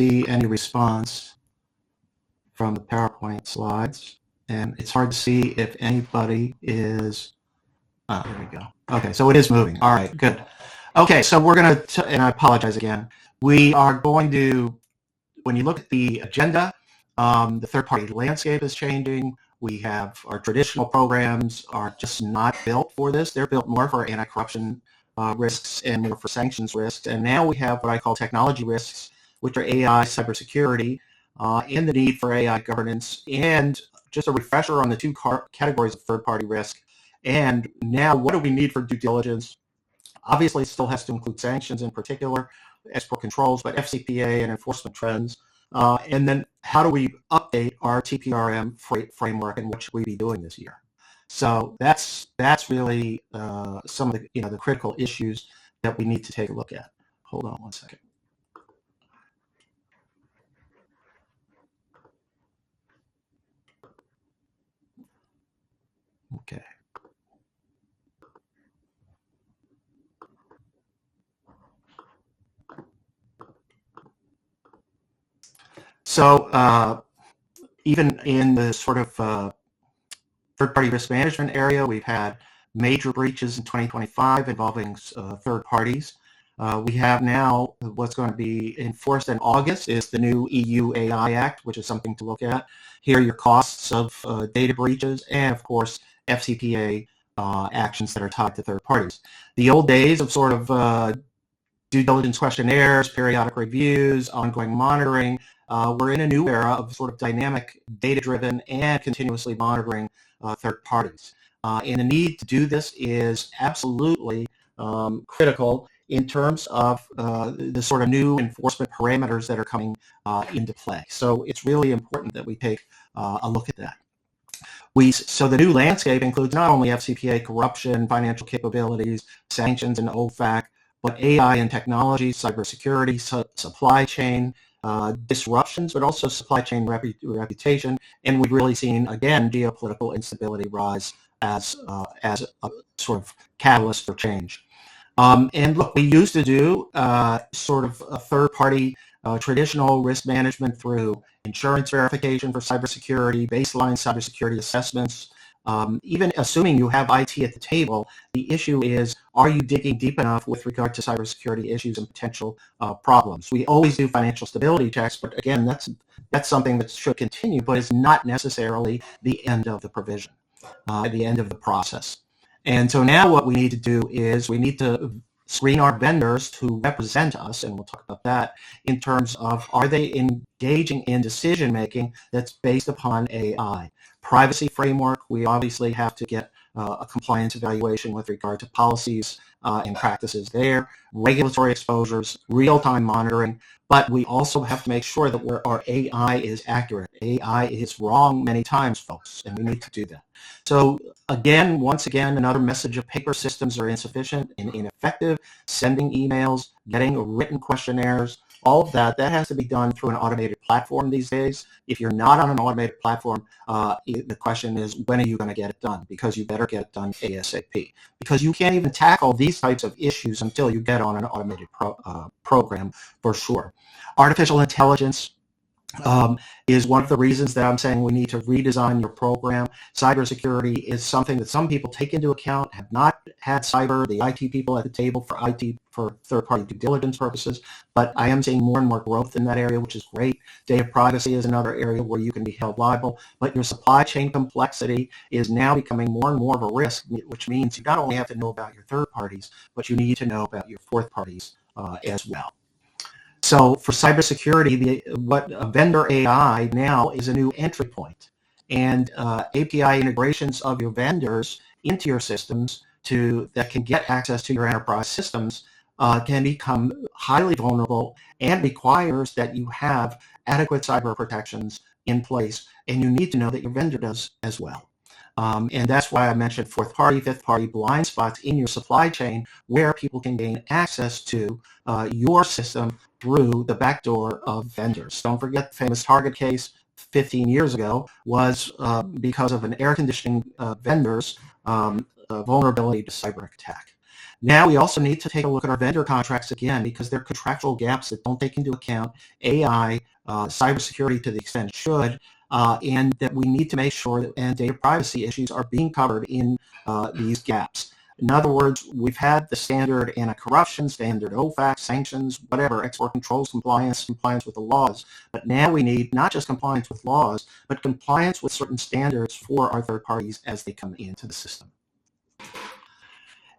see any response from the PowerPoint slides, and it's hard to see if anybody is, there we go. Okay, so it is moving. All right, good. Okay, so we're going to, and I apologize again, we are going to, when you look at the agenda, the third-party landscape is changing. We have our traditional programs are just not built for this. They're built more for anti-corruption risks and more for sanctions risks. And now we have what I call technology risks, which are AI, cybersecurity, and the need for AI governance, and just a refresher on the two categories of third-party risk. And now, what do we need for due diligence? Obviously, it still has to include sanctions in particular, export controls, but FCPA and enforcement trends. And then how do we update our TPRM framework, and what should we be doing this year? So that's really some of the the critical issues that we need to take a look at. Hold on one second. Okay. So even in the sort of third-party risk management area, we've had major breaches in 2025 involving third parties. We have now what's going to be enforced in August is the new EU AI Act, which is something to look at. Here are your costs of data breaches, and of course FCPA actions that are tied to third parties. The old days of sort of due diligence questionnaires, periodic reviews, ongoing monitoring, we're in a new era of sort of dynamic, data-driven, and continuously monitoring third parties. And the need to do this is absolutely critical in terms of the sort of new enforcement parameters that are coming into play. So it's really important that we take a look at that. So the new landscape includes not only FCPA corruption, financial capabilities, sanctions, and OFAC, but AI and technology, cybersecurity, supply chain disruptions, but also supply chain reputation. And we've really seen, again, geopolitical instability rise as a sort of catalyst for change. And look, we used to do sort of a third-party traditional risk management through insurance verification for cybersecurity, baseline cybersecurity assessments. Even assuming you have IT at the table, the issue is, are you digging deep enough with regard to cybersecurity issues and potential problems? We always do financial stability checks, but again, that's something that should continue, but is not necessarily the end of the provision, the end of the process. And so now what we need to do is we need to screen our vendors who represent us, and we'll talk about that, in terms of, are they engaging in decision making that's based upon AI? Privacy framework, we obviously have to get a compliance evaluation with regard to policies and practices there, regulatory exposures, real-time monitoring, but we also have to make sure that our AI is accurate. AI is wrong many times, folks, and we need to do that. So again, once again, another message of paper systems are insufficient and ineffective, sending emails, getting written questionnaires, all of that has to be done through an automated platform these days. If you're not on an automated platform, the question is, when are you going to get it done? Because you better get it done ASAP. Because you can't even tackle these types of issues until you get on an automated program, for sure. Artificial intelligence is one of the reasons that I'm saying we need to redesign your program. Cybersecurity is something that some people take into account, have not had the IT people at the table for third-party due diligence purposes, but I am seeing more and more growth in that area, which is great. Data privacy is another area where you can be held liable, but your supply chain complexity is now becoming more and more of a risk, which means you not only have to know about your third parties, but you need to know about your fourth parties as well. So for cybersecurity, what vendor AI now is a new entry point, and API integrations of your vendors into your systems that can get access to your enterprise systems can become highly vulnerable, and requires that you have adequate cyber protections in place, and you need to know that your vendor does as well. And that's why I mentioned fourth party, fifth party blind spots in your supply chain where people can gain access to your system through the back door of vendors. Don't forget the famous Target case 15 years ago was because of an air conditioning vendor's vulnerability to cyber attack. Now we also need to take a look at our vendor contracts again, because there are contractual gaps that don't take into account AI, cybersecurity to the extent it should, and that we need to make sure that and data privacy issues are being covered in these gaps. In other words, we've had the standard anti-corruption, standard OFAC, sanctions, whatever, export controls, compliance with the laws. But now we need not just compliance with laws, but compliance with certain standards for our third parties as they come into the system.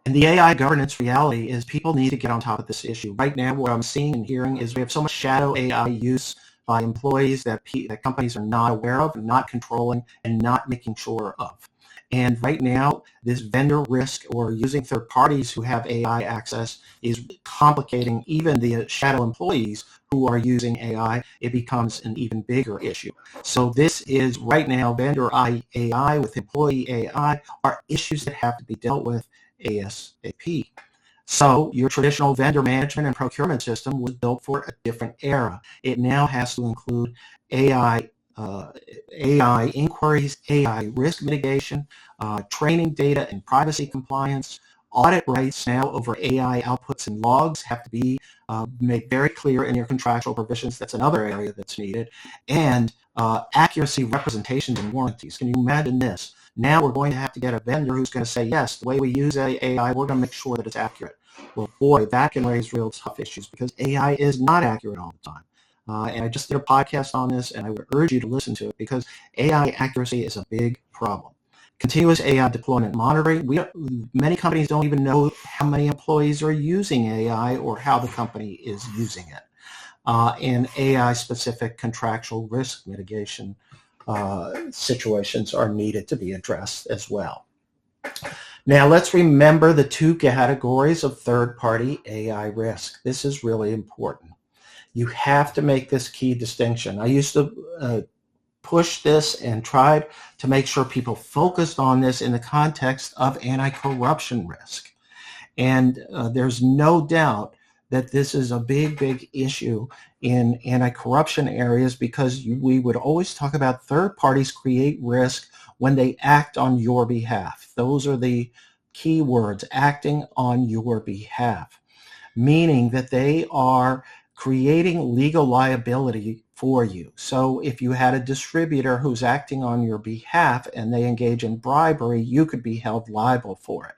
And the AI governance reality is people need to get on top of this issue. Right now, what I'm seeing and hearing is we have so much shadow AI use by employees that companies are not aware of, not controlling, and not making sure of. And right now, this vendor risk or using third parties who have AI access is complicating even the shadow employees who are using AI. It becomes an even bigger issue. So this is right now, vendor AI with employee AI are issues that have to be dealt with ASAP. So your traditional vendor management and procurement system was built for a different era. It now has to include AI inquiries, AI risk mitigation, training data and privacy compliance. Audit rights now over AI outputs and logs have to be made very clear in your contractual provisions. That's another area that's needed. And accuracy representations and warranties. Can you imagine this? Now we're going to have to get a vendor who's going to say, yes, the way we use AI, we're going to make sure that it's accurate. Well, boy, that can raise real tough issues because AI is not accurate all the time. And I just did a podcast on this, and I would urge you to listen to it because AI accuracy is a big problem. Continuous AI deployment monitoring. Many companies don't even know how many employees are using AI or how the company is using it. And AI-specific contractual risk mitigation situations are needed to be addressed as well. Now, let's remember the two categories of third-party AI risk. This is really important. You have to make this key distinction. I used to push this and tried to make sure people focused on this in the context of anti-corruption risk. And there's no doubt that this is a big, big issue in anti-corruption areas because we would always talk about third parties create risk when they act on your behalf. Those are the key words, acting on your behalf, meaning that they are creating legal liability for you. So if you had a distributor who's acting on your behalf and they engage in bribery, you could be held liable for it.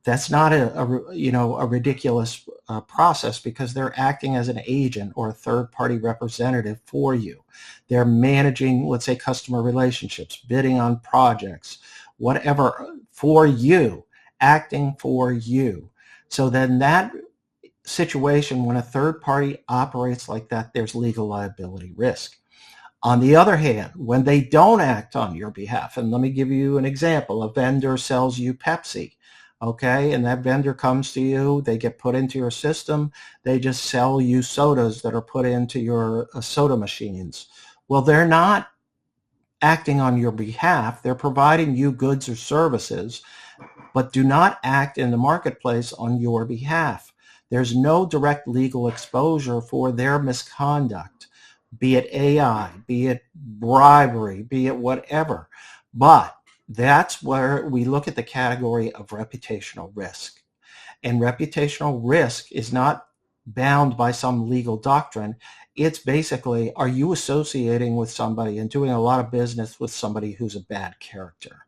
That's not a ridiculous process because they're acting as an agent or a third-party representative for you. They're managing, let's say, customer relationships, bidding on projects, whatever, for you, acting for you. So then that situation, when a third party operates like that, there's legal liability risk. On the other hand, when they don't act on your behalf, and let me give you an example, a vendor sells you Pepsi, okay, and that vendor comes to you, they get put into your system, they just sell you sodas that are put into your soda machines. Well, they're not acting on your behalf, they're providing you goods or services, but do not act in the marketplace on your behalf. There's no direct legal exposure for their misconduct, be it AI, be it bribery, be it whatever. But that's where we look at the category of reputational risk. And reputational risk is not bound by some legal doctrine. It's basically, are you associating with somebody and doing a lot of business with somebody who's a bad character?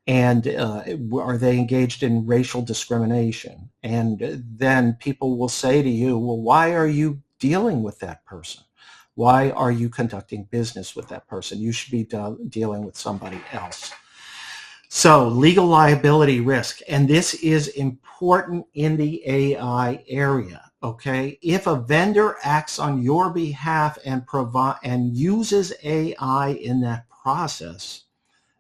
And are they engaged in racial discrimination? And then people will say to you, well, why are you dealing with that person? Why are you conducting business with that person? You should be dealing with somebody else. So legal liability risk, and this is important in the AI area, okay? If a vendor acts on your behalf and uses AI in that process,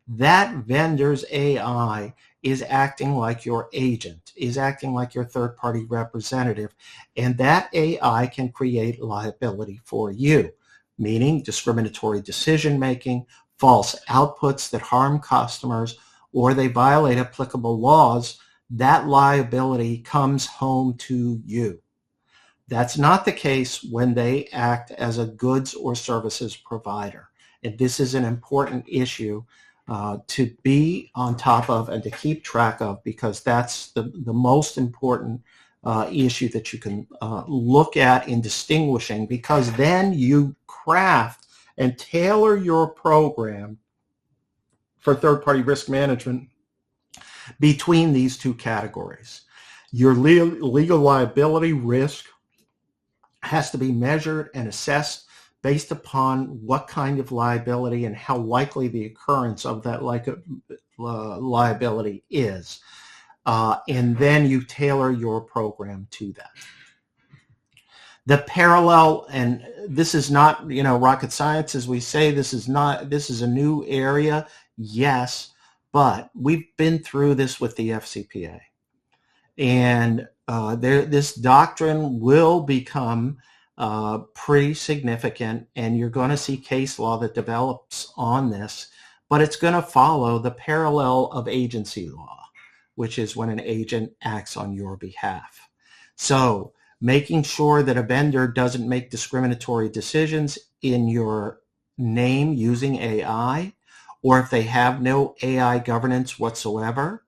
that vendor's AI is acting like your agent, is acting like your third-party representative, and that AI can create liability for you, meaning discriminatory decision-making, false outputs that harm customers, or they violate applicable laws. That liability comes home to you. That's not the case when they act as a goods or services provider. And this is an important issue to be on top of and to keep track of, because that's the most important issue that you can look at in distinguishing, because then you craft and tailor your program for third-party risk management between these two categories. Your legal liability risk has to be measured and assessed based upon what kind of liability and how likely the occurrence of that liability is. And then you tailor your program to that. The parallel, and this is not, rocket science, as we say, this is a new area, yes, but we've been through this with the FCPA. And this doctrine will become pretty significant, and you're going to see case law that develops on this, but it's going to follow the parallel of agency law, which is when an agent acts on your behalf. So making sure that a vendor doesn't make discriminatory decisions in your name using AI, or if they have no AI governance whatsoever,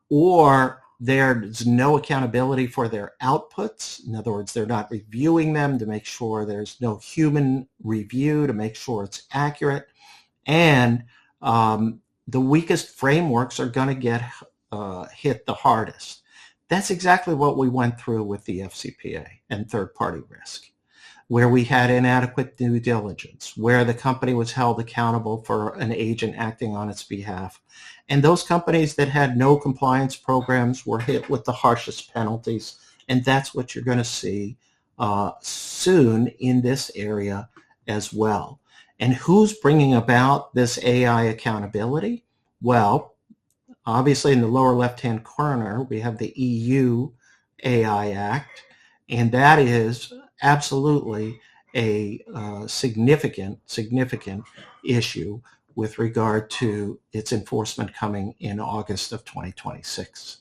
or there's no accountability for their outputs. In other words, they're not reviewing them to make sure there's no human review to make sure it's accurate. And the weakest frameworks are going to get hit the hardest. That's exactly what we went through with the FCPA and third-party risk, where we had inadequate due diligence, where the company was held accountable for an agent acting on its behalf. And those companies that had no compliance programs were hit with the harshest penalties. And that's what you're going to see soon in this area as well. And who's bringing about this AI accountability? Well, obviously in the lower left-hand corner, we have the EU AI Act, and that is absolutely a significant issue with regard to its enforcement coming in August of 2026.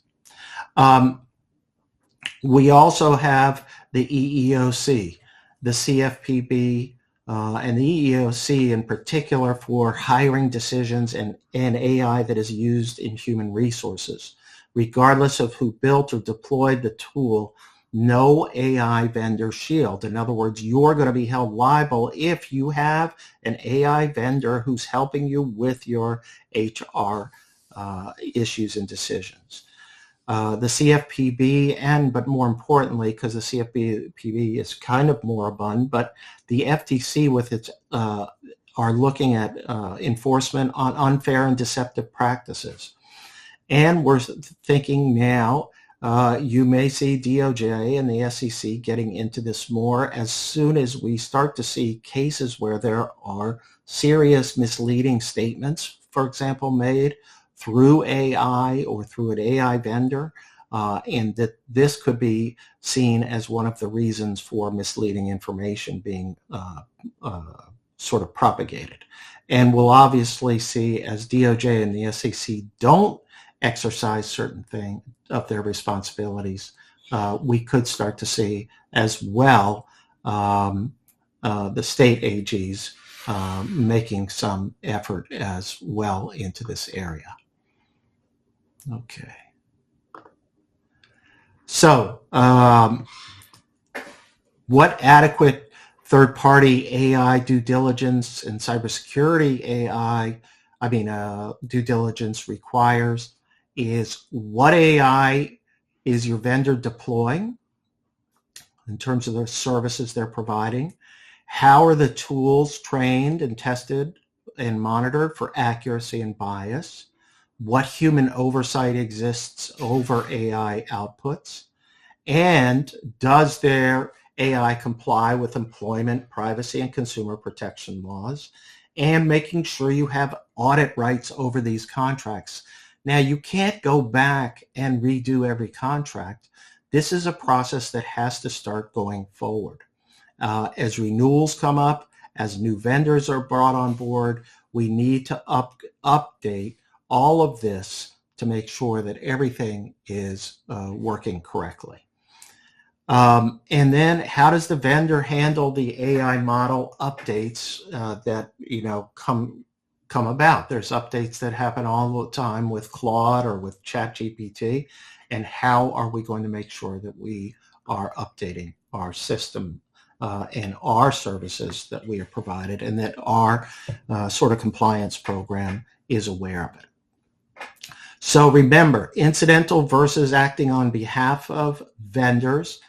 We also have the EEOC, the CFPB, and the EEOC in particular for hiring decisions and AI that is used in human resources. Regardless of who built or deployed the tool, no AI vendor shield. In other words, you're going to be held liable if you have an AI vendor who's helping you with your HR issues and decisions. The CFPB, but more importantly, because the CFPB is kind of moribund, but the FTC with its are looking at enforcement on unfair and deceptive practices. And we're thinking now you may see DOJ and the SEC getting into this more as soon as we start to see cases where there are serious misleading statements, for example, made through AI or through an AI vendor, and that this could be seen as one of the reasons for misleading information being sort of propagated. And we'll obviously see, as DOJ and the SEC don't exercise certain things of their responsibilities, we could start to see as well the state AGs making some effort as well into this area. Okay. So what adequate third-party AI due diligence and cybersecurity due diligence requires is what AI is your vendor deploying in terms of the services they're providing? How are the tools trained and tested and monitored for accuracy and bias? What human oversight exists over AI outputs? And does their AI comply with employment, privacy, and consumer protection laws? And making sure you have audit rights over these contracts. Now, you can't go back and redo every contract. This is a process that has to start going forward. As renewals come up, as new vendors are brought on board, we need to update all of this to make sure that everything is working correctly. And then how does the vendor handle the AI model updates that come come about. There's updates that happen all the time with Claude or with ChatGPT, and how are we going to make sure that we are updating our system and our services that we are provided, and that our sort of compliance program is aware of it. So remember, incidental versus acting on behalf of vendors.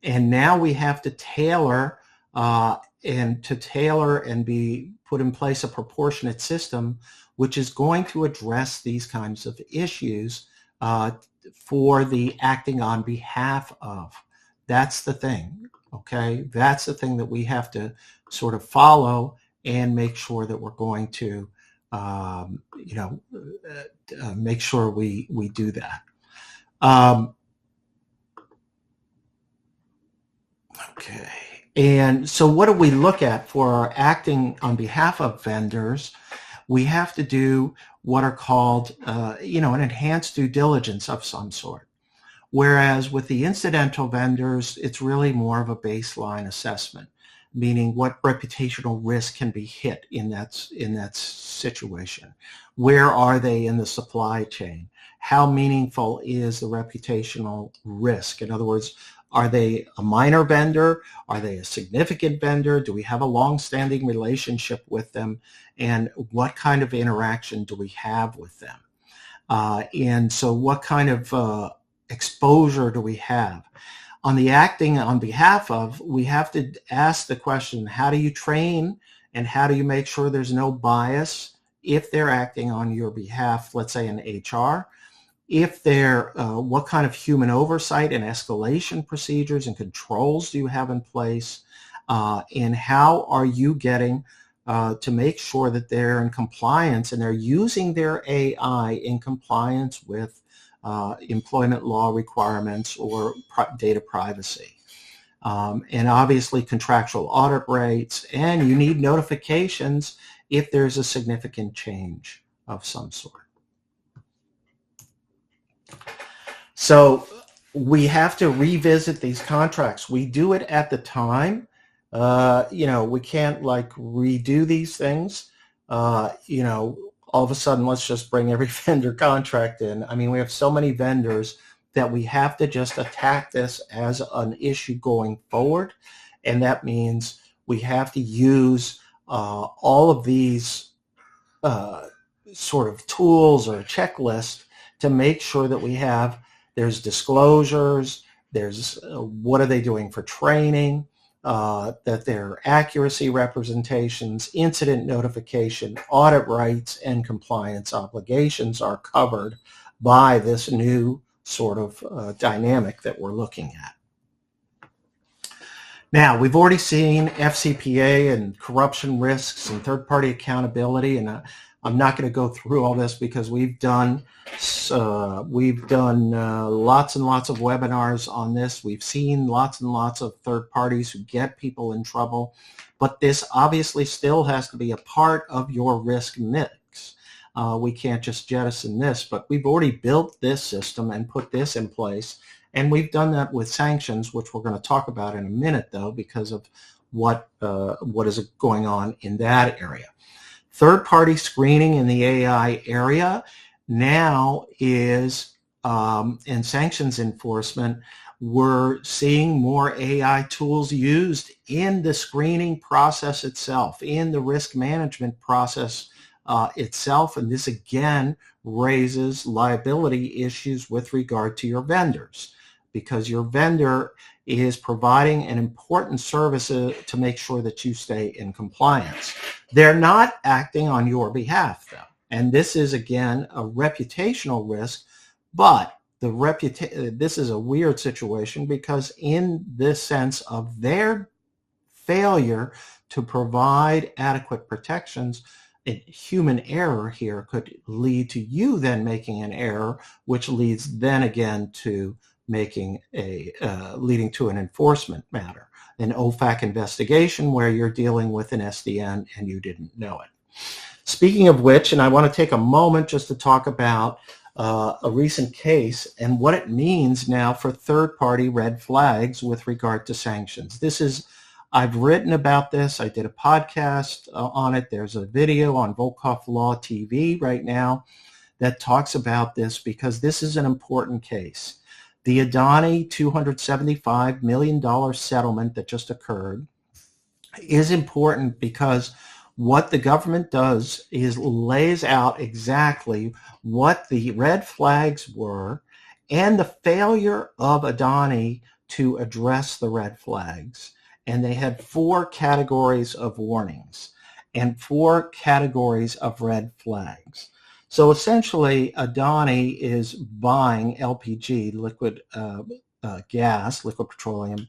And now we have to tailor and be put in place a proportionate system which is going to address these kinds of issues for the acting on behalf of. That's the thing, okay? That's the thing that we have to sort of follow and make sure that we're going to, make sure we do that. Okay. And so what do we look at for our acting on behalf of vendors? We have to do what are called, an enhanced due diligence of some sort. Whereas with the incidental vendors, it's really more of a baseline assessment, meaning what reputational risk can be hit in that situation. Where are they in the supply chain? How meaningful is the reputational risk? In other words, are they a minor vendor? Are they a significant vendor? Do we have a long-standing relationship with them? And what kind of interaction do we have with them? And so what kind of exposure do we have? On the acting on behalf of, we have to ask the question, how do you train and how do you make sure there's no bias if they're acting on your behalf, let's say in HR? If they're, what kind of human oversight and escalation procedures and controls do you have in place? And how are you getting to make sure that they're in compliance and they're using their AI in compliance with employment law requirements or data privacy? And obviously contractual audit rates, and you need notifications if there's a significant change of some sort. So we have to revisit these contracts. We do it at the time. We can't like redo these things. All of a sudden, let's just bring every vendor contract in. I mean, we have so many vendors that we have to just attack this as an issue going forward. And that means we have to use all of these sort of tools or checklists to make sure that there's disclosures, there's what are they doing for training, that their accuracy representations, incident notification, audit rights, and compliance obligations are covered by this new sort of dynamic that we're looking at. Now, we've already seen FCPA and corruption risks and third-party accountability, and I'm not going to go through all this because we've done lots and lots of webinars on this. We've seen lots and lots of third parties who get people in trouble, but this obviously still has to be a part of your risk mix. We can't just jettison this, but we've already built this system and put this in place, and we've done that with sanctions, which we're going to talk about in a minute, though, because of what is going on in that area. Third-party screening in the AI area now is, and sanctions enforcement, we're seeing more AI tools used in the screening process itself, in the risk management process itself, and this again raises liability issues with regard to your vendors, because your vendor is providing an important service to make sure that you stay in compliance. They're not acting on your behalf, though. And this is, again, a reputational risk, but this is a weird situation because in this sense of their failure to provide adequate protections, human error here could lead to you then making an error, which leads then again to leading to an enforcement matter, an OFAC investigation where you're dealing with an SDN and you didn't know it. Speaking of which, and I want to take a moment just to talk about a recent case and what it means now for third-party red flags with regard to sanctions. This is I've written about this. I did a podcast on it. There's a video on Volkov Law TV right now that talks about this because this is an important case. The Adani $275 million settlement that just occurred is important because what the government does is lays out exactly what the red flags were and the failure of Adani to address the red flags. And they had 4 categories of warnings and 4 categories of red flags. So essentially, Adani is buying LPG, liquid gas, liquid petroleum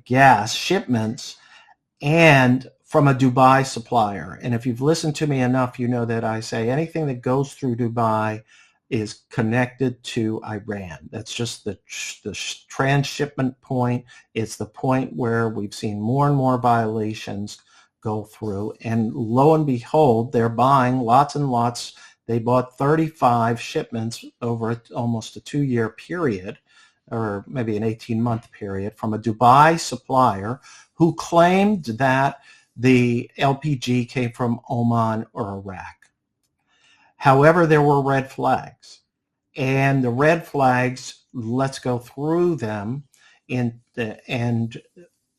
gas shipments, and from a Dubai supplier. And if you've listened to me enough, you know that I say anything that goes through Dubai is connected to Iran. That's just the transshipment point. It's the point where we've seen more and more violations go through. And lo and behold, they're buying lots and lots. They bought 35 shipments over almost a 2-year period, or maybe an 18-month period, from a Dubai supplier who claimed that the LPG came from Oman or Iraq. However, there were red flags. And the red flags, let's go through them. And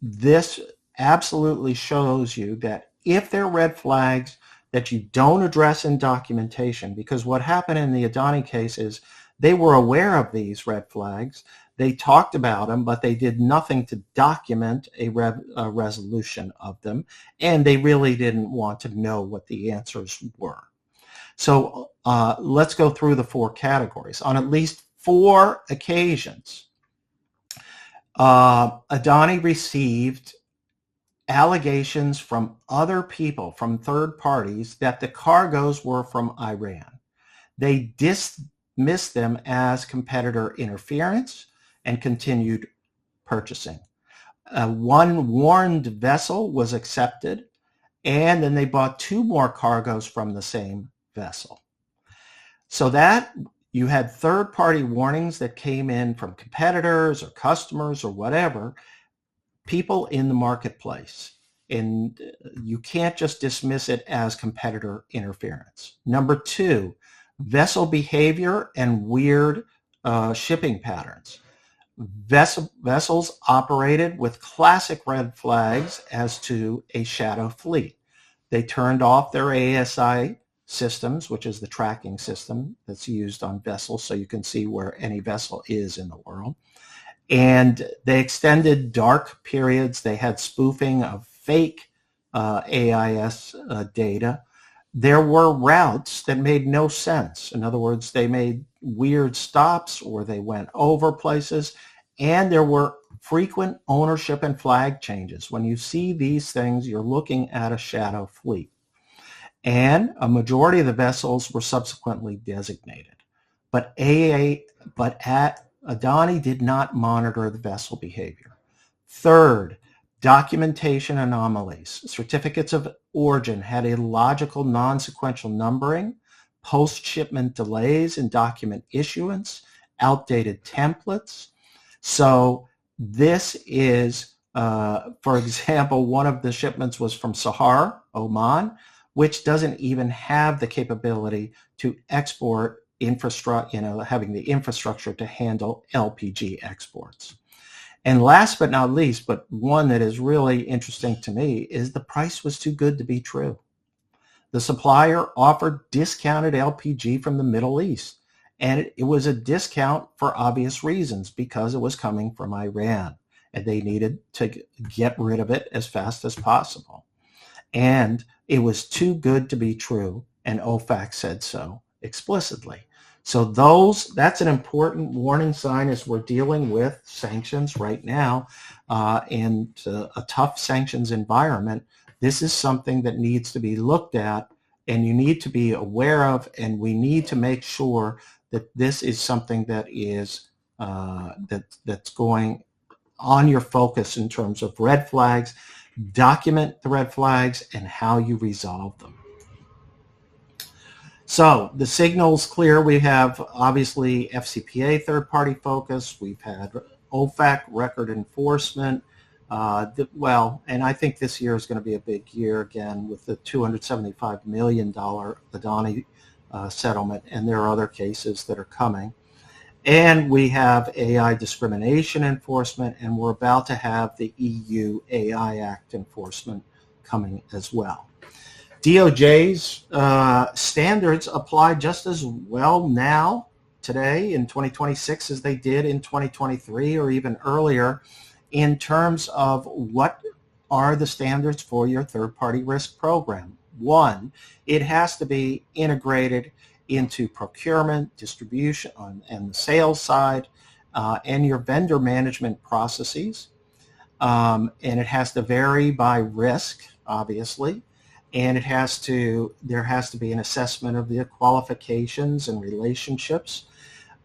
this absolutely shows you that if they're red flags that you don't address in documentation, because what happened in the Adani case is they were aware of these red flags. They talked about them, but they did nothing to document a resolution of them, and they really didn't want to know what the answers were. So let's go through the 4 categories. On at least 4 occasions, Adani received allegations from other people, from third parties, that the cargoes were from Iran. They dismissed them as competitor interference and continued purchasing. One warned vessel was accepted, and then they bought 2 more cargoes from the same vessel. So that you had third-party warnings that came in from competitors or customers or whatever, people in the marketplace. And you can't just dismiss it as competitor interference. Number 2, vessel behavior and weird shipping patterns. Vessels operated with classic red flags as to a shadow fleet. They turned off their ASI systems, which is the tracking system that's used on vessels, so you can see where any vessel is in the world. And they extended dark periods. They had spoofing of fake AIS data. There were routes that made no sense. In other words, they made weird stops or they went over places. And there were frequent ownership and flag changes. When you see these things, you're looking at a shadow fleet. And a majority of the vessels were subsequently designated. But Adani did not monitor the vessel behavior. Third, documentation anomalies. Certificates of origin had illogical non-sequential numbering, post-shipment delays in document issuance, outdated templates. So this is, for example, one of the shipments was from Sahar, Oman, which doesn't even have the capability to export infrastructure, having the infrastructure to handle LPG exports. And last but not least, but one that is really interesting to me, is the price was too good to be true. The supplier offered discounted LPG from the Middle East, and it was a discount for obvious reasons, because it was coming from Iran, and they needed to get rid of it as fast as possible. And it was too good to be true, and OFAC said so explicitly. So that's an important warning sign as we're dealing with sanctions right now and a tough sanctions environment. This is something that needs to be looked at, and you need to be aware of, and we need to make sure that this is something that is that's going on your focus in terms of red flags. Document the red flags and how you resolve them. So the signal's clear. We have obviously FCPA third-party focus. We've had OFAC record enforcement. Well, and I think this year is going to be a big year again with the $275 million Adani settlement, and there are other cases that are coming. And we have AI discrimination enforcement, and we're about to have the EU AI Act enforcement coming as well. DOJ's standards apply just as well now, today, in 2026 as they did in 2023 or even earlier in terms of what are the standards for your third-party risk program. One, it has to be integrated into procurement, distribution, and the sales side, and your vendor management processes. And it has to vary by risk, obviously. And there has to be an assessment of the qualifications and relationships,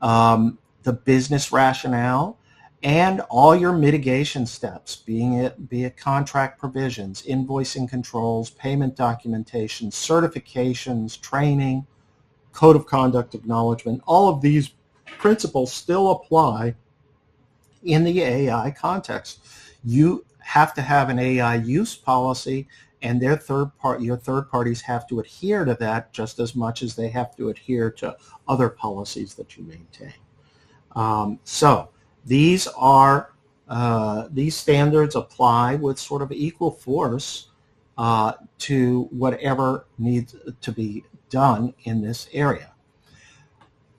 the business rationale, and all your mitigation steps, be it contract provisions, invoicing controls, payment documentation, certifications, training, code of conduct acknowledgement. All of these principles still apply in the AI context. You have to have an AI use policy, and your third parties have to adhere to that just as much as they have to adhere to other policies that you maintain. So these standards apply with sort of equal force to whatever needs to be done in this area.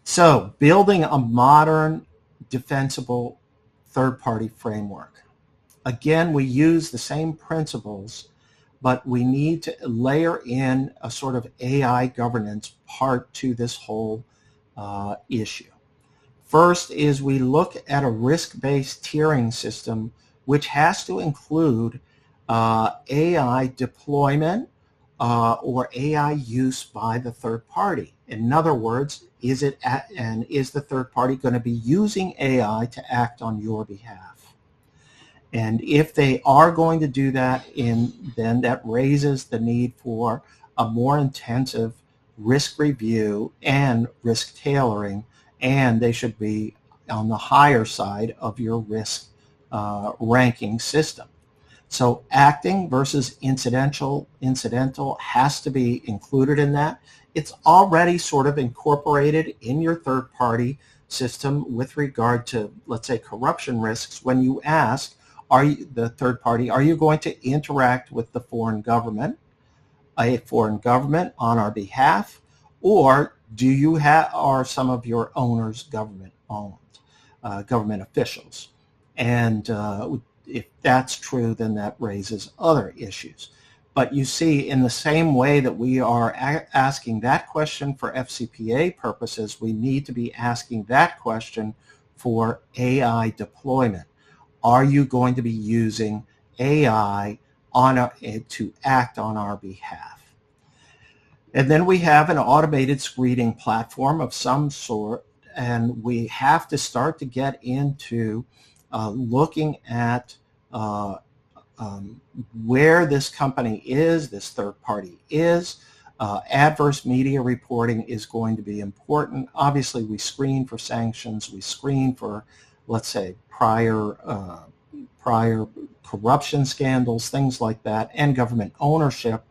So building a modern, defensible third-party framework. Again, we use the same principles, but we need to layer in a sort of AI governance part to this whole issue. First is we look at a risk-based tiering system, which has to include AI deployment or AI use by the third party. In other words, is the third party going to be using AI to act on your behalf? And if they are going to do that, then that raises the need for a more intensive risk review and risk tailoring, and they should be on the higher side of your risk ranking system. So acting versus incidental has to be included in that. It's already sort of incorporated in your third-party system with regard to, let's say, corruption risks. When you ask, the third party, are you going to interact with the foreign government, a foreign government on our behalf, or are some of your owners government-owned, government officials? And if that's true, then that raises other issues. But you see, in the same way that we are asking that question for FCPA purposes, we need to be asking that question for AI deployment. Are you going to be using AI to act on our behalf? And then we have an automated screening platform of some sort, and we have to start to get into looking at where this company is, this third party is. Adverse media reporting is going to be important. Obviously, we screen for sanctions. We screen for, let's say, prior corruption scandals, things like that, and government ownership.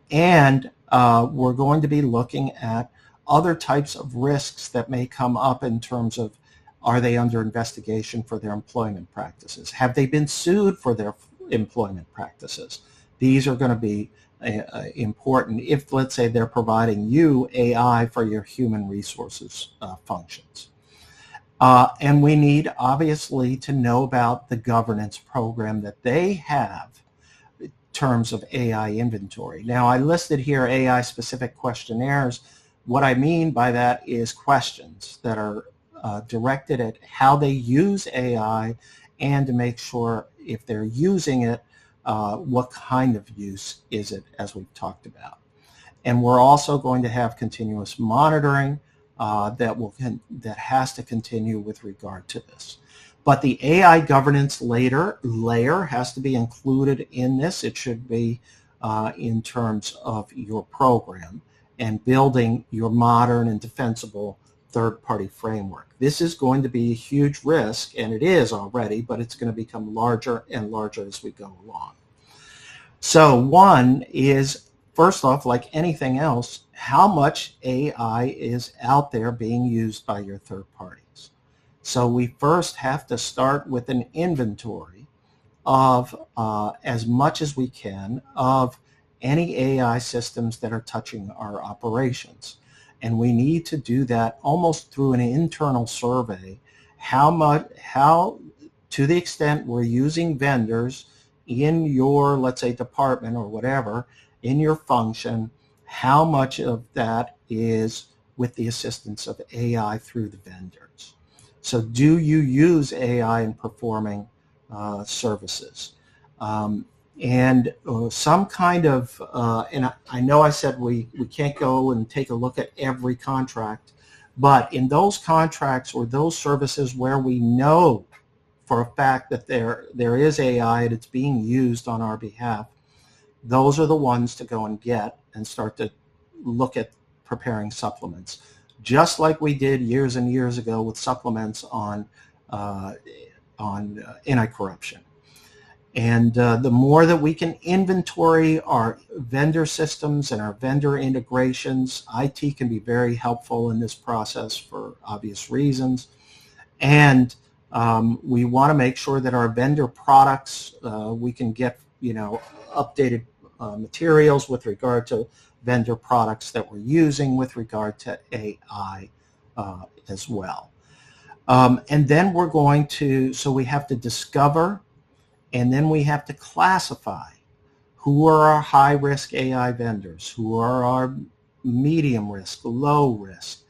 And we're going to be looking at other types of risks that may come up in terms of, are they under investigation for their employment practices? Have they been sued for their employment practices? These are going to be important if, let's say, they're providing you AI for your human resources functions. And we need, obviously, to know about the governance program that they have in terms of AI inventory. Now, I listed here AI-specific questionnaires. What I mean by that is questions that are directed at how they use AI and to make sure if they're using it, what kind of use is it, as we've talked about. And we're also going to have continuous monitoring that has to continue with regard to this. But the AI governance layer has to be included in this. It should be in terms of your program and building your modern and defensible third-party framework. This is going to be a huge risk, and it is already, but it's going to become larger and larger as we go along. So one is, first off, like anything else, how much AI is out there being used by your third parties. So we first have to start with an inventory of as much as we can of any AI systems that are touching our operations. And we need to do that almost through an internal survey. How to the extent we're using vendors in your, let's say, department or whatever, in your function, how much of that is with the assistance of AI through the vendors. So do you use AI in performing services? And some kind of, and I know I said we can't go and take a look at every contract, but in those contracts or those services where we know for a fact that there is AI and it's being used on our behalf, those are the ones to go and get and start to look at preparing supplements, just like we did years and years ago with supplements on anti-corruption. And the more that we can inventory our vendor systems and our vendor integrations, IT can be very helpful in this process for obvious reasons. And we want to make sure that our vendor products, we can get, updated materials with regard to vendor products that we're using with regard to AI as well. And then we're going to, so we have to discover, and then we have to classify who are our high-risk AI vendors, who are our medium risk, low risk.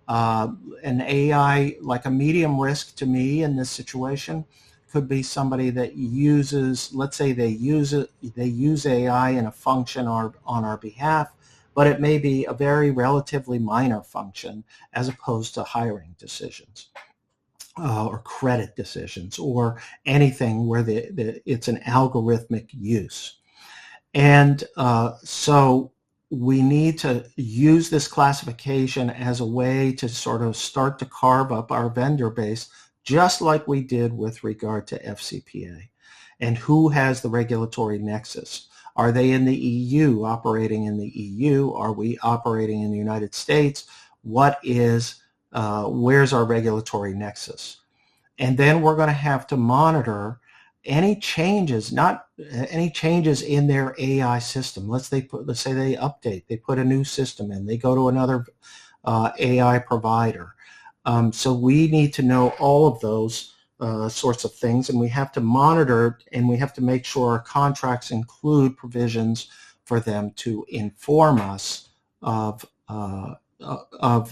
An AI, like a medium risk to me in this situation, could be somebody that uses, let's say they use AI in a function on our behalf, but it may be a very relatively minor function as opposed to hiring decisions. Or credit decisions, or anything where it's an algorithmic use. And so we need to use this classification as a way to sort of start to carve up our vendor base, just like we did with regard to FCPA. And who has the regulatory nexus? Are they in the EU, operating in the EU? Are we operating in the United States? Where's our regulatory nexus? And then we're going to have to monitor any changes, not any changes in their AI system. Let's say they update, they put a new system in, they go to another AI provider. So we need to know all of those sorts of things, and we have to monitor, and we have to make sure our contracts include provisions for them to inform us of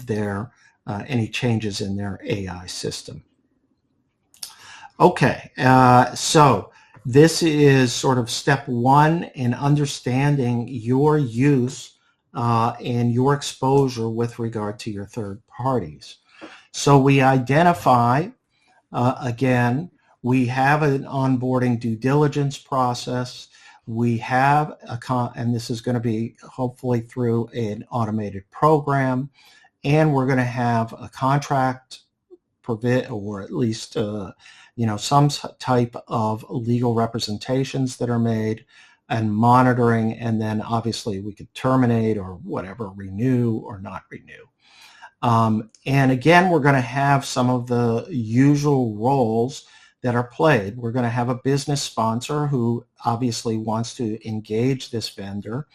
their any changes in their AI system. Okay, so this is sort of step one in understanding your use and your exposure with regard to your third parties. So we identify, again, we have an onboarding due diligence process. We have and this is going to be hopefully through an automated program, and we're going to have a contract or at least some type of legal representations that are made and monitoring, and then obviously we could terminate or whatever, renew or not renew. And again, we're going to have some of the usual roles that are played. We're going to have a business sponsor who obviously wants to engage this vendor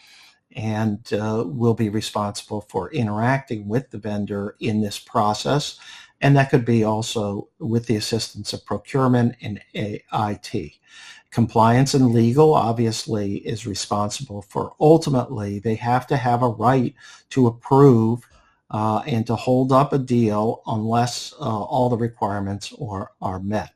and will be responsible for interacting with the vendor in this process. And that could be also with the assistance of procurement and IT. Compliance and legal obviously is responsible for, ultimately, they have to have a right to approve and to hold up a deal unless all the requirements are met.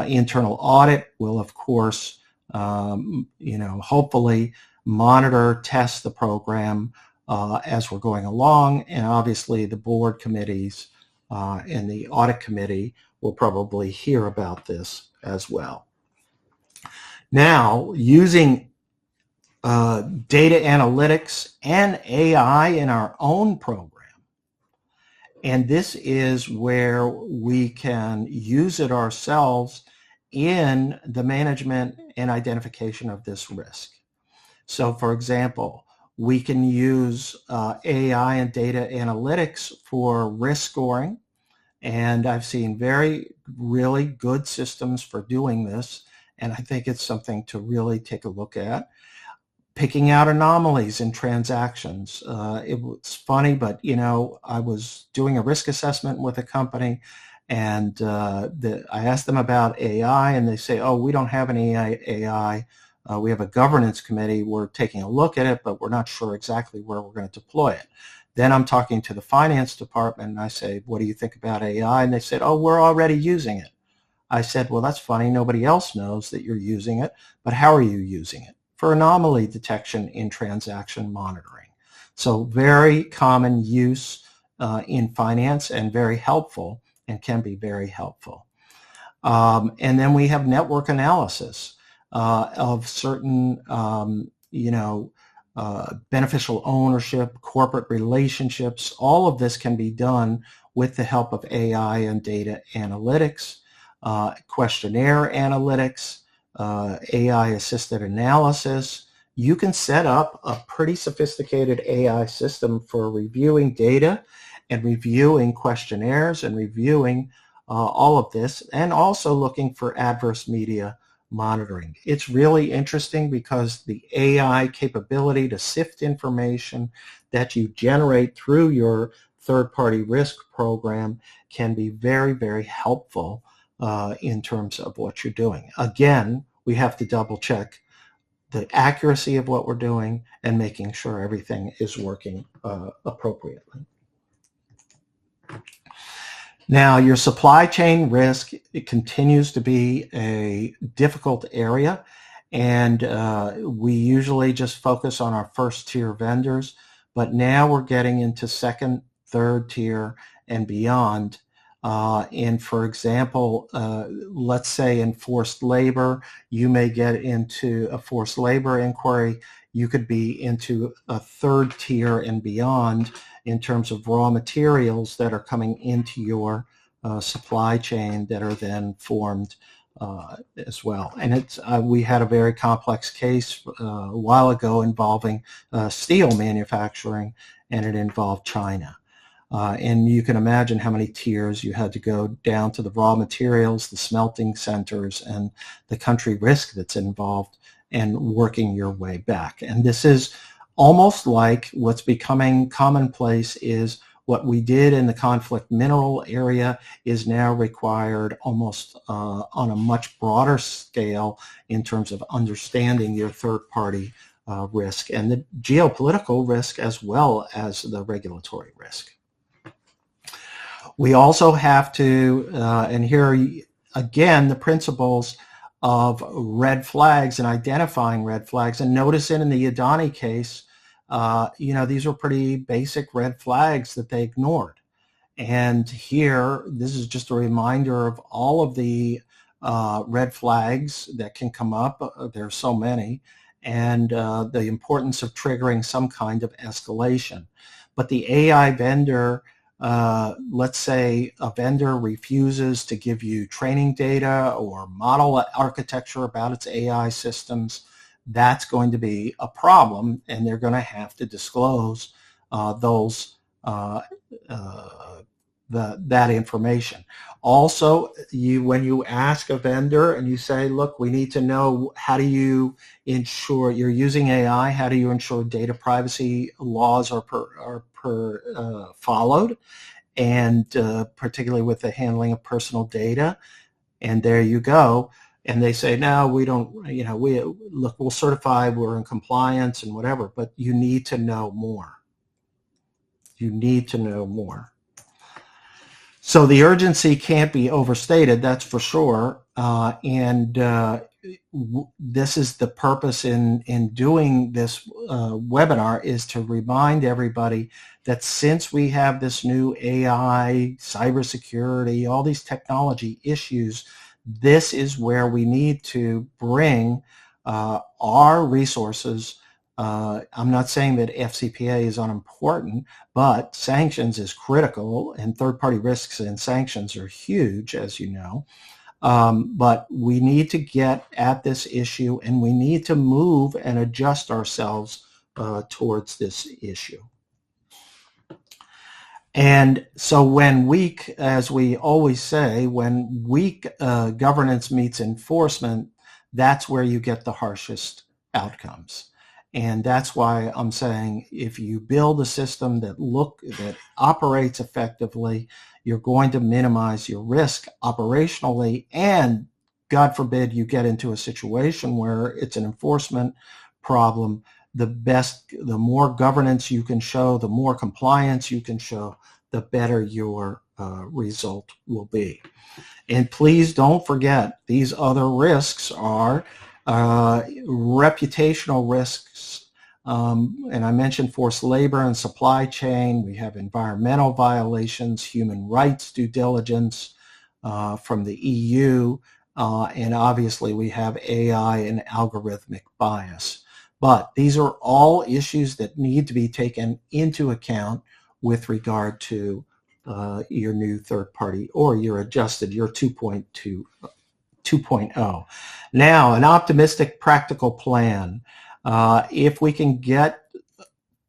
Internal audit will, of course, hopefully monitor, test the program as we're going along, and obviously the board committees and the audit committee will probably hear about this as well. Now, using data analytics and AI in our own program, And this is where we can use it ourselves in the management and identification of this risk. So for example, we can use AI and data analytics for risk scoring. And I've seen really good systems for doing this. And I think it's something to really take a look at. Picking out anomalies in transactions. It was funny, but I was doing a risk assessment with a company, and I asked them about AI, and they say, "Oh, we don't have any AI. We have a governance committee. We're taking a look at it, but we're not sure exactly where we're going to deploy it." Then I'm talking to the finance department, and I say, "What do you think about AI?" And they said, "Oh, we're already using it." I said, "Well, that's funny. Nobody else knows that you're using it, but how are you using it?" For anomaly detection in transaction monitoring. So very common use in finance and very helpful, and can be very helpful. And then we have network analysis of certain, beneficial ownership, corporate relationships. All of this can be done with the help of AI and data analytics, questionnaire analytics, AI-assisted analysis. You can set up a pretty sophisticated AI system for reviewing data and reviewing questionnaires and reviewing all of this, and also looking for adverse media monitoring. It's really interesting because the AI capability to sift information that you generate through your third-party risk program can be very, very helpful in terms of what you're doing. Again, we have to double check the accuracy of what we're doing and making sure everything is working appropriately. Now, your supply chain risk, it continues to be a difficult area, and we usually just focus on our first tier vendors, but now we're getting into second, third tier, and beyond. And for example, let's say in forced labor, you may get into a forced labor inquiry. You could be into a third tier and beyond in terms of raw materials that are coming into your supply chain that are then formed as well. And we had a very complex case a while ago involving steel manufacturing, and it involved China. And you can imagine how many tiers you had to go down to the raw materials, the smelting centers, and the country risk that's involved, and working your way back. And this is almost like what's becoming commonplace is what we did in the conflict mineral area is now required almost on a much broader scale in terms of understanding your third-party risk and the geopolitical risk as well as the regulatory risk. We also have to, and here again, the principles of red flags and identifying red flags. And notice in the Adani case, these were pretty basic red flags that they ignored. And here, this is just a reminder of all of the red flags that can come up. There are so many, and the importance of triggering some kind of escalation. But the AI vendor, let's say a vendor refuses to give you training data or model architecture about its AI systems, that's going to be a problem, and they're going to have to disclose that information. Also, when you ask a vendor and you say, look, we need to know, how do you ensure you're using AI? How do you ensure data privacy laws are followed? And particularly with the handling of personal data. And there you go. And they say, no, we don't, we'll certify we're in compliance and whatever, but you need to know more. You need to know more. So the urgency can't be overstated, that's for sure. This is the purpose in doing this webinar, is to remind everybody that since we have this new AI, cybersecurity, all these technology issues, this is where we need to bring our resources I'm not saying that FCPA is unimportant, but sanctions is critical, and third-party risks and sanctions are huge, as you know. But we need to get at this issue, and we need to move and adjust ourselves towards this issue. And so when weak, as we always say, when weak governance meets enforcement, that's where you get the harshest outcomes. And that's why I'm saying if you build a system that operates effectively, you're going to minimize your risk operationally, and God forbid you get into a situation where it's an enforcement problem. The more governance you can show, the more compliance you can show, the better your result will be. And please don't forget, these other risks are reputational risks. And I mentioned forced labor and supply chain. We have environmental violations, human rights due diligence from the EU. And obviously we have AI and algorithmic bias. But these are all issues that need to be taken into account with regard to your new third party or your 2.0. Now, an optimistic practical plan. If we can get,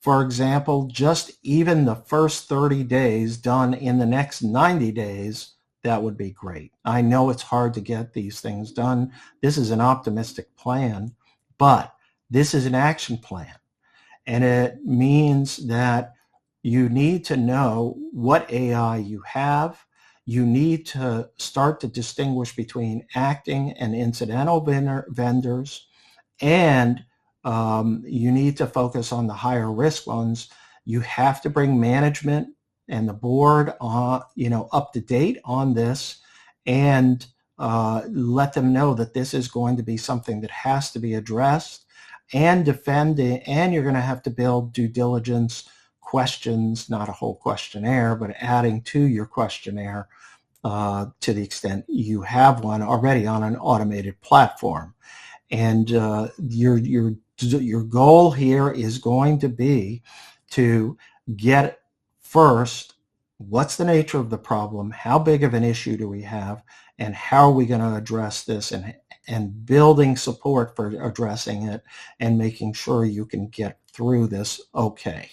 for example, just even the first 30 days done in the next 90 days, that would be great. I know it's hard to get these things done. This is an optimistic plan, but this is an action plan. And it means that you need to know what AI you have. You need to start to distinguish between acting and incidental vendors, and you need to focus on the higher risk ones. You have to bring management and the board up to date on this, and let them know that this is going to be something that has to be addressed and defended, and you're going to have to build due diligence questions, not a whole questionnaire, but adding to your questionnaire to the extent you have one already on an automated platform. And your goal here is going to be to get first, what's the nature of the problem, how big of an issue do we have, and how are we going to address this, and building support for addressing it and making sure you can get through this okay.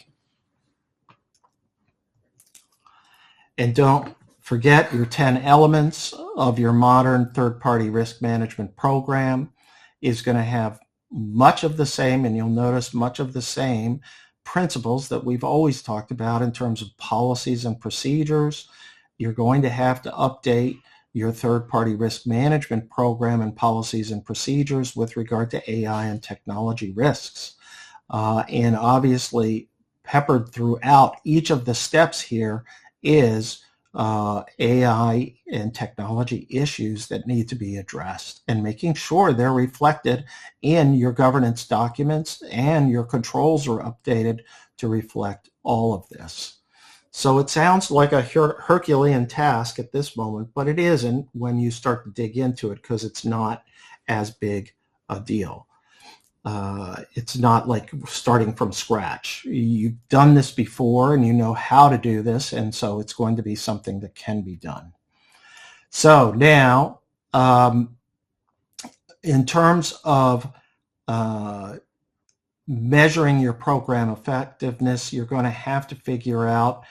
And don't forget your 10 elements of your modern third-party risk management program is going to have much of the same, and you'll notice much of the same principles that we've always talked about in terms of policies and procedures. You're going to have to update your third-party risk management program and policies and procedures with regard to AI and technology risks. And obviously, peppered throughout each of the steps here is AI and technology issues that need to be addressed, and making sure they're reflected in your governance documents and your controls are updated to reflect all of this. So it sounds like a Herculean task at this moment, but it isn't when you start to dig into it, because it's not as big a deal. It's not like starting from scratch. You've done this before and you know how to do this, and so it's going to be something that can be done. So now, in terms of measuring your program effectiveness, you're going to have to figure out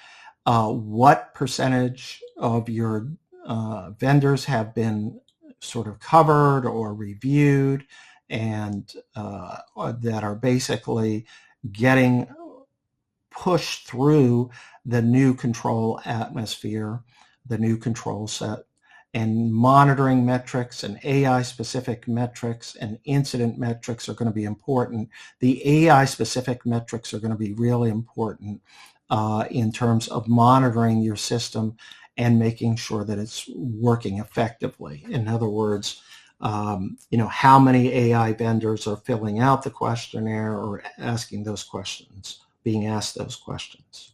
what percentage of your vendors have been sort of covered or reviewed, and that are basically getting pushed through the new control atmosphere, the new control set. And monitoring metrics and AI-specific metrics and incident metrics are going to be important. The AI-specific metrics are going to be really important in terms of monitoring your system and making sure that it's working effectively. In other words, how many AI vendors are filling out the questionnaire or asking those questions, being asked those questions.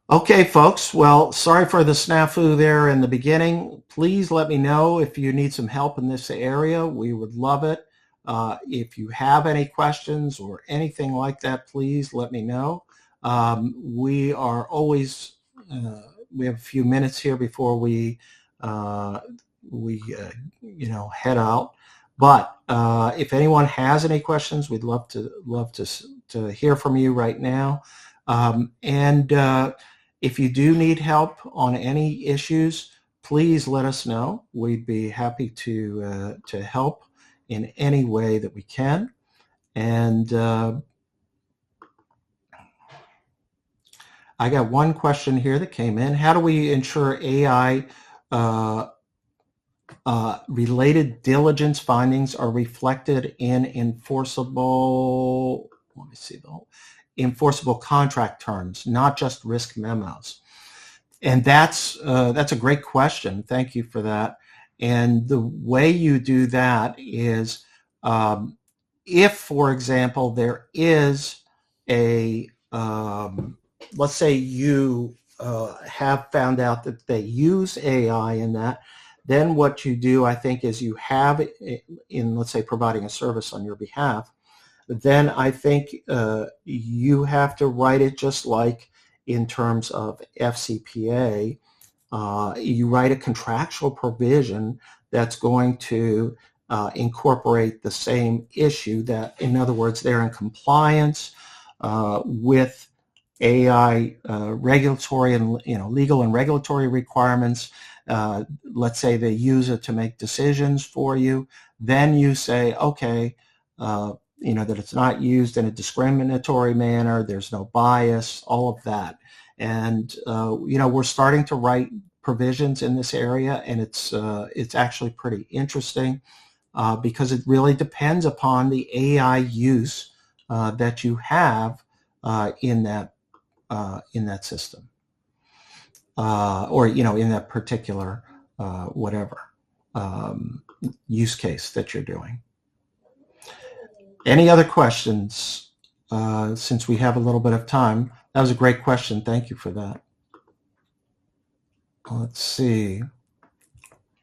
Okay, folks, well, sorry for the snafu there in the beginning. Please let me know if you need some help in this area. We would love it. If you have any questions or anything like that, please let me know. We are always, we have a few minutes here before we head out. But if anyone has any questions, we'd love to hear from you right now. And if you do need help on any issues, please let us know. We'd be happy to help in any way that we can. And I got one question here that came in. How do we ensure AI related diligence findings are reflected in enforceable contract terms, not just risk memos? And that's a great question. Thank you for that. And the way you do that is, if, for example, there is a, let's say you have found out that they use AI in that, then what you do, I think, is you have in, let's say, providing a service on your behalf, then I think you have to write it just like in terms of FCPA. You write a contractual provision that's going to incorporate the same issue, that, in other words, they're in compliance with AI regulatory and legal and regulatory requirements. Let's say they use it to make decisions for you. Then you say, okay, that it's not used in a discriminatory manner, there's no bias, all of that. And we're starting to write provisions in this area, and it's actually pretty interesting because it really depends upon the AI use that you have in that system, or in that particular whatever use case that you're doing. Any other questions? Since we have a little bit of time, that was a great question. Thank you for that. Let's see.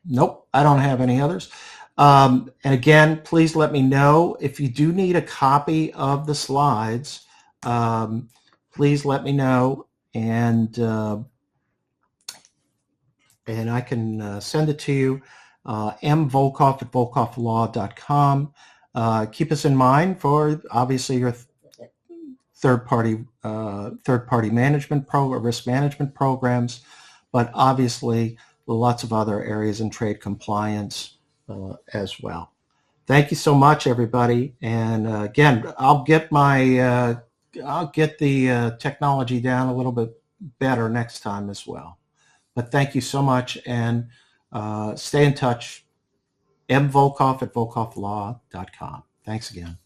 Nope, I don't have any others. And again, please let me know if you do need a copy of the slides. Please let me know, and I can send it to you. mvolkoff@volkofflaw.com. Keep us in mind for, obviously, your third-party management risk management programs, but obviously lots of other areas in trade compliance as well. Thank you so much, everybody. And again, I'll get the technology down a little bit better next time as well. But thank you so much, and stay in touch. mvolkoff@volkofflaw.com. Thanks again.